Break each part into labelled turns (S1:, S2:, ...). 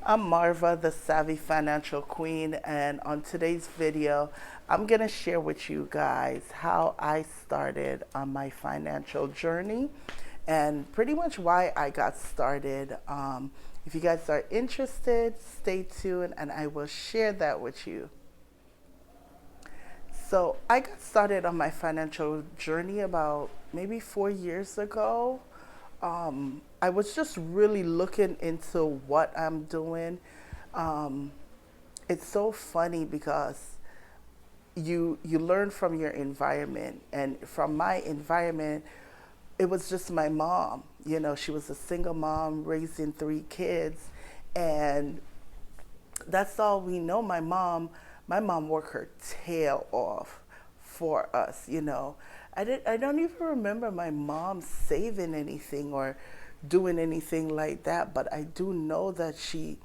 S1: I'm Marva, the Savvy Financial Queen, and on today's video, I'm going to share with you guys how I started on my financial journey and pretty much why I got started. If you guys are interested, stay tuned and I will share that with you. So, I got started on my financial journey about maybe 4 years ago. I was just really looking into what I'm doing. Um, it's so funny because you learn from your environment, and from my environment, it was just my mom. You know, she was a single mom raising three kids, and that's all we know. My mom worked her tail off for us, you know. I don't even remember my mom saving anything or doing anything like that, but I do know that she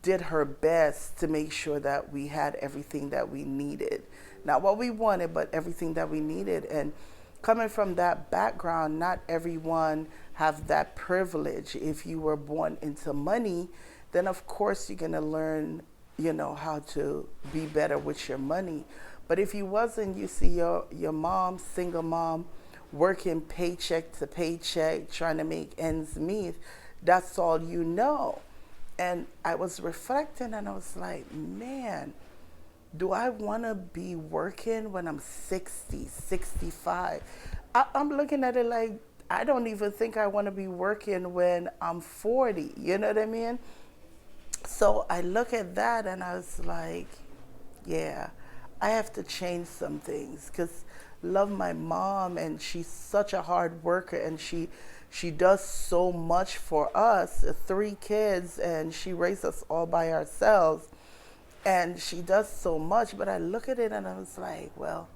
S1: did her best to make sure that we had everything that we needed. Not what we wanted, but everything that we needed. And coming from that background, not everyone have that privilege. If you were born into money, then of course you're gonna learn, you know, how to be better with your money. But if you wasn't, you see your mom, single mom, working paycheck to paycheck, trying to make ends meet, that's all you know. And I was reflecting and I was like, man, do I want to be working when I'm 60, 65? I'm looking at it like, I don't even think I want to be working when I'm 40. You know what I mean? So I look at that and I was like, yeah, I have to change some things because love my mom and she's such a hard worker and she does so much for us, three kids, and she raised us all by ourselves. And she does so much, but I look at it and I was like, well,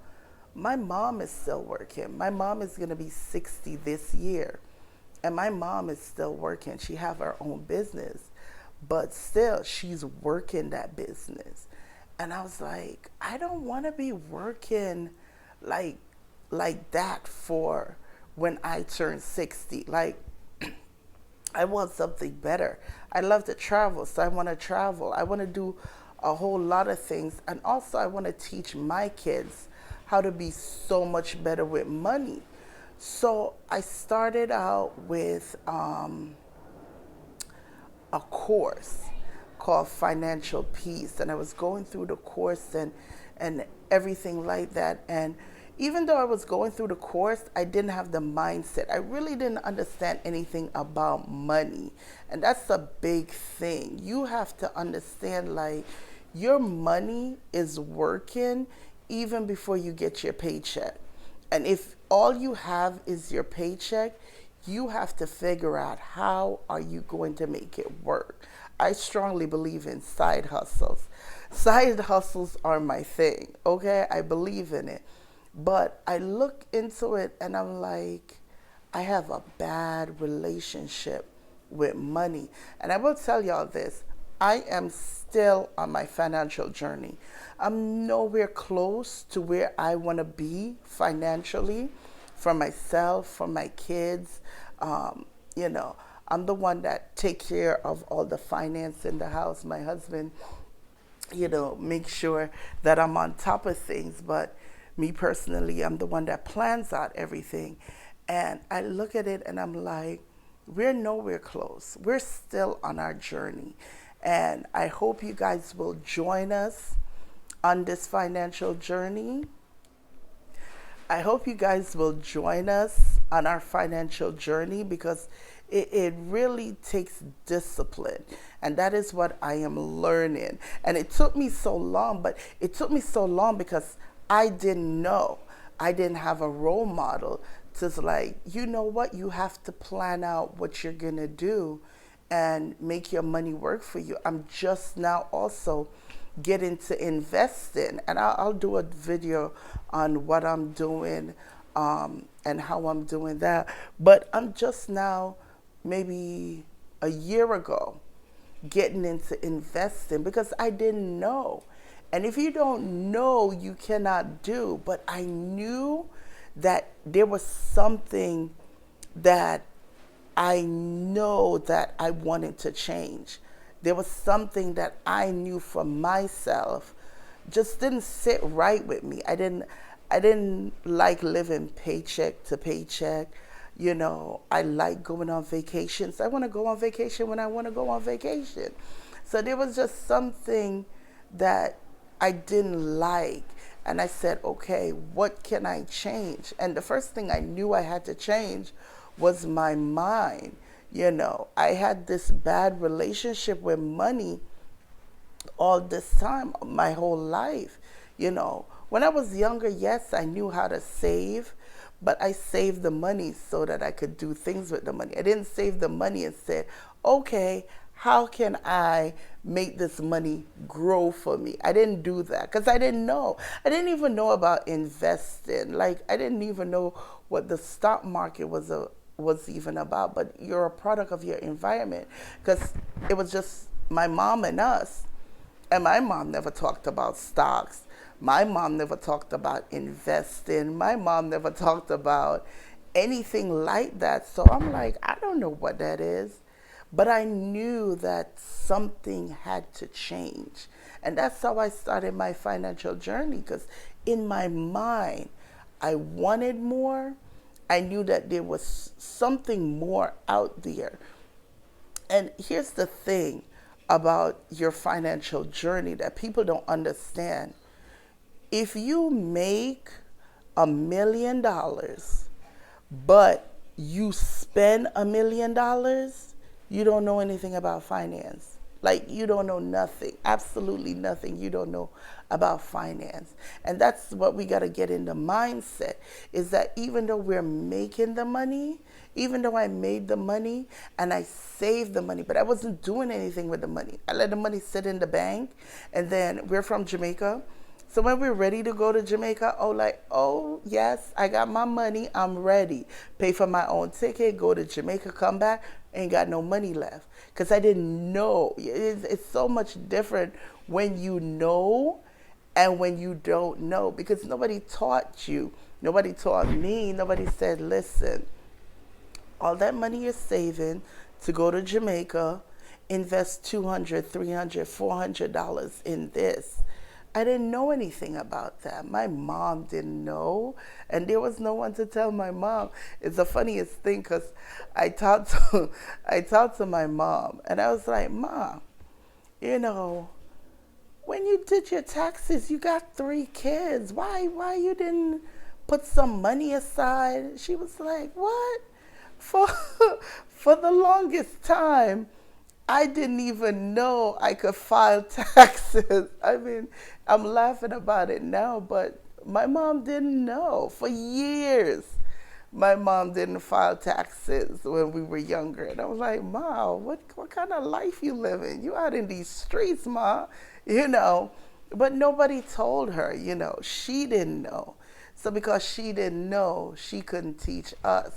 S1: my mom is still working. My mom is going to be 60 this year. And my mom is still working. She have her own business, but still she's working that business. And I was like, I don't want to be working like like that for when I turn 60. Like I want something better. I love to travel, so I want to travel. I want to do a whole lot of things. And also, I want to teach my kids how to be so much better with money. So I started out with a course called Financial Peace, and I was going through the course and everything like that. And even though I was going through the course, I didn't have the mindset. I really didn't understand anything about money, and that's a big thing. You have to understand, like, your money is working even before you get your paycheck. And if all you have is your paycheck, you have to figure out how are you going to make it work. I strongly believe in side hustles. Side hustles are my thing, okay? I believe in it. But I look into it and I'm like, I have a bad relationship with money. And I will tell y'all this, I am still on my financial journey. I'm nowhere close to where I want to be financially for myself, for my kids. Um, you know, I'm the one that take care of all the finance in the house. My husband, you know, make sure that I'm on top of things. But me personally, I'm the one that plans out everything. And I look at it and I'm like, we're nowhere close. We're still on our journey. And I hope you guys will join us on this financial journey. I hope you guys will join us on our financial journey because it really takes discipline. And that is what I am learning. And it took me so long, but it took me so long because I didn't know. I didn't have a role model to like, you know what, you have to plan out what you're going to do and make your money work for you. I'm just now also get into investing, and I'll do a video on what I'm doing and how I'm doing that. But I'm just now, maybe a year ago, getting into investing because I didn't know. And if you don't know, you cannot do. But I knew that there was something that I know that I wanted to change. there was something that I knew for myself just didn't sit right with me. I didn't like living paycheck to paycheck. I like going on vacations. I want to go on vacation when I want to go on vacation. So there was just something that I didn't like. And I said, okay, what can I change? And the first thing I knew I had to change was my mind. I had this bad relationship with money all this time, my whole life. When I was younger, yes, I knew how to save, but I saved the money so that I could do things with the money. I didn't save the money and say, okay, how can I make this money grow for me? I didn't do that because I didn't know. I didn't even know about investing. Like, I didn't even know what the stock market was even about. But you're a product of your environment, because it was just my mom and us. And my mom never talked about stocks. My mom never talked about investing. My mom never talked about anything like that. So I'm like, I don't know what that is. But I knew that something had to change. And that's how I started my financial journey, because in my mind, I wanted more. I knew that there was something more out there. And here's the thing about your financial journey that people don't understand. If you make $1 million, but you spend $1 million, you don't know anything about finance. Like, you don't know nothing, absolutely nothing. You don't know about finance. And that's what we got to get in the mindset, is that even though we're making the money, even though I made the money and I saved the money, but I wasn't doing anything with the money. I let the money sit in the bank. And then we're from Jamaica. So when we're ready to go to Jamaica, oh yes, I got my money, I'm ready. Pay for my own ticket, go to Jamaica, come back, ain't got no money left. Because I didn't know. It's so much different when you know and when you don't know. Because nobody taught you. Nobody taught me. Nobody said, listen, all that money you're saving to go to Jamaica, invest $200, $300, $400 in this. I didn't know anything about that. My mom didn't know, and there was no one to tell my mom. It's the funniest thing, because I talked to my mom, and I was like, Mom, when you did your taxes, you got 3 kids. Why you didn't put some money aside? She was like, what? For for the longest time, I didn't even know I could file taxes. I mean, I'm laughing about it now, but my mom didn't know for years. My mom didn't file taxes when we were younger. And I was like, Ma, what kind of life you living? You out in these streets, Ma, But nobody told her, she didn't know. So because she didn't know, she couldn't teach us.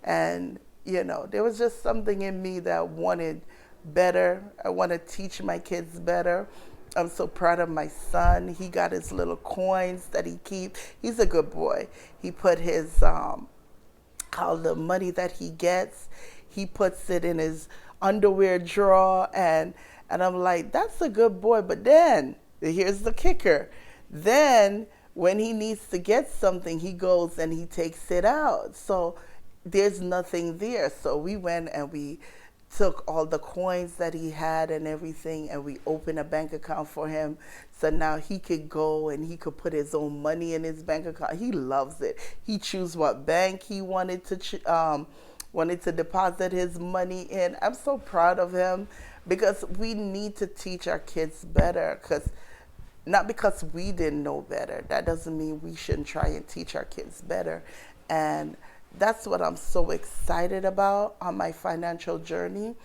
S1: And, there was just something in me that wanted better. I want to teach my kids better. I'm so proud of my son. He got his little coins that he keeps. He's a good boy. He put his, all the money that he gets, he puts it in his underwear drawer. And I'm like, that's a good boy. But then, here's the kicker. Then, when he needs to get something, he goes and he takes it out. So there's nothing there. So we went and we took all the coins that he had and everything, and we opened a bank account for him. So now he could go and he could put his own money in his bank account. He loves it. He chose what bank he wanted to deposit his money in. I'm so proud of him, because we need to teach our kids better. Not because we didn't know better. That doesn't mean we shouldn't try and teach our kids better. And that's what I'm so excited about on my financial journey.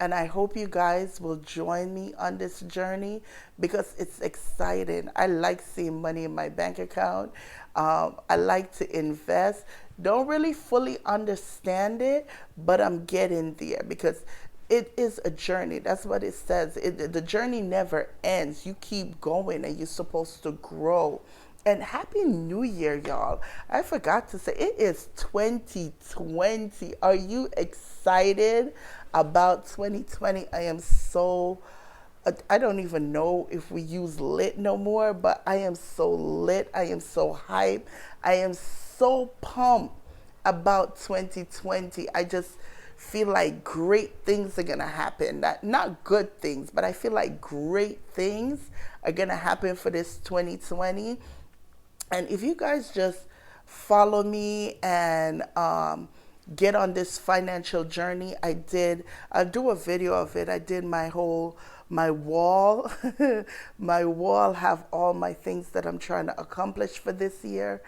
S1: And I hope you guys will join me on this journey, because it's exciting. I like seeing money in my bank account. I like to invest. Don't really fully understand it, but I'm getting there, because it is a journey. That's what it says. The journey never ends. You keep going, and you're supposed to grow. And Happy New Year, y'all. I forgot to say, it is 2020. Are you excited about 2020? I am so I don't even know if we use lit no more, but I am so lit. I am so hyped. I am so pumped about 2020. I just feel like great things are going to happen. Not good things, but I feel like great things are going to happen for this 2020. And if you guys just follow me and get on this financial journey, I'll do a video of it. I did my wall. My wall have all my things that I'm trying to accomplish for this year.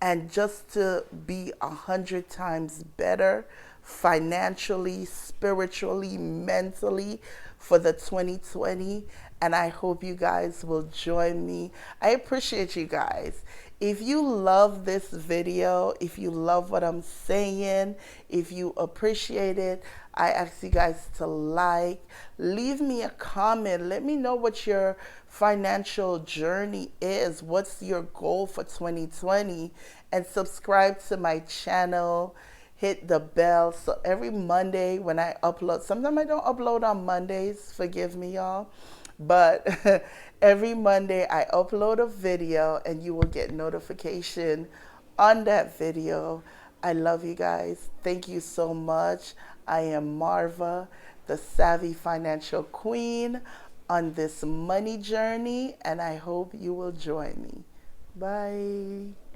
S1: And just to be 100 times better financially, spiritually, mentally for the 2020. And I hope you guys will join me. I appreciate you guys. If you love this video, if you love what I'm saying, if you appreciate it, I ask you guys to like, leave me a comment. Let me know what your financial journey is. What's your goal for 2020? And subscribe to my channel. Hit the bell so every Monday when I upload, sometimes I don't upload on Mondays, forgive me y'all, but every Monday I upload a video and you will get notification on that video. I love you guys. Thank you so much. I am Marva, the Savvy Financial Queen, on this money journey, and I hope you will join me. Bye.